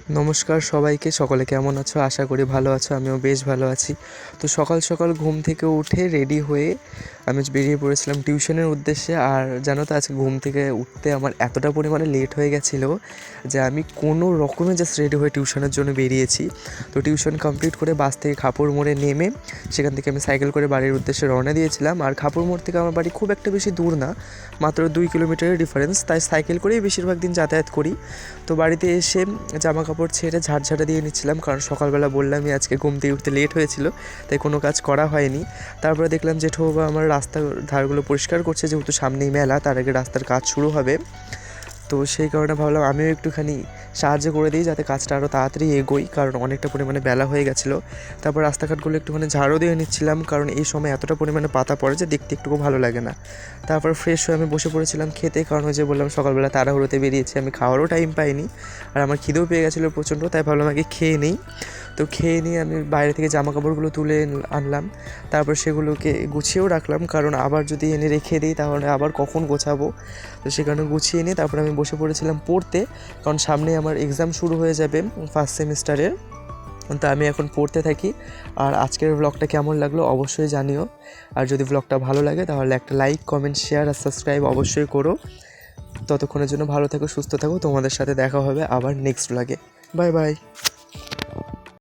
নমস্কার সবাইকে, সকলে কেমন আছো? আশা করি ভালো আছো, আমিও বেশ ভালো আছি। তো সকাল সকাল ঘুম থেকে উঠে রেডি হয়ে আমি বেরিয়ে পড়েছিলাম টিউশনের উদ্দেশ্যে। আর জানো তো, আজকে ঘুম থেকে উঠতে আমার এতটা পরিমাণে লেট হয়ে গেছিলো যে আমি কোনো রকমে জাস্ট রেডি হয়ে টিউশনের জন্য বেরিয়েছি। তো টিউশন কমপ্লিট করে বাস থেকে খাপুর মোড়ে নেমে সেখান থেকে আমি সাইকেল করে বাড়ির উদ্দেশ্যে রওনা দিয়েছিলাম। আর খাপুর মোড় থেকে আমার বাড়ি খুব একটা বেশি দূর না, মাত্র 2 কিলোমিটারের ডিফারেন্স, তাই সাইকেল করেই বেশিরভাগ দিন যাতায়াত করি। তো বাড়িতে এসে জামা কাপড় ছেড়ে ঝাড়ঝাড়া দিয়ে নিচ্ছিলাম, কারণ সকালবেলা বললামই আজকে ঘুম থেকে উঠতে লেট হয়েছিল, তাই কোনো কাজ করা হয়নি। তারপরে দেখলাম জেঠু বাবা আমার রাস্তার ধারগুলো পরিষ্কার করছে, যেহেতু সামনেই মেলা, তার আগে রাস্তার কাজ শুরু হবে। তো সেই কারণে ভাবলাম আমিও একটুখানি সাহায্য করে দিই, যাতে কাজটা আরও তাড়াতাড়ি এগোই, কারণ অনেকটা পরিমাণে বেলা হয়ে গেছিলো। তারপর রাস্তাঘাটগুলো একটুখানি ঝাড়ও দিয়ে নিচ্ছিলাম, কারণ এই সময় এতটা পরিমাণে পাতা পড়ে যে দেখতে একটুকু ভালো লাগে না। তারপর ফ্রেশ হয়ে আমি বসে পড়েছিলাম খেতে, কারণ ওই যে বললাম সকালবেলা তাড়াহুড়োতে বেরিয়েছি, আমি খাওয়ারও টাইম পাইনি। আর আমার খিদেও পেয়ে গেছিলো প্রচণ্ড, তাই ভাবলাম আগে খেয়ে নিই। তো খেয়ে নিয়ে আমি বাইরে থেকে জামা কাপড়গুলো তুলে আনলাম, তারপর সেগুলোকে গুছিয়েও রাখলাম, কারণ আবার যদি এনে রেখে দিই তাহলে আবার কখন গোছাবো। তো সে কারণে গুছিয়ে নিয়ে তারপর আমি বসে পড়েছিলাম পড়তে, কারণ সামনে আমার এক্সাম শুরু হয়ে যাবে ফার্স্ট সেমিস্টারের। তো আমি এখন পড়তে থাকি। আর আজকের ব্লগটা কেমন লাগলো অবশ্যই জানিও। আর যদি ব্লগটা ভালো লাগে তাহলে একটা লাইক, কমেন্ট, শেয়ার আর সাবস্ক্রাইব অবশ্যই করো। ততক্ষণের জন্য ভালো থাকো, সুস্থ থাকো। তোমাদের সাথে দেখা হবে আবার নেক্সট ব্লগে। Bye bye.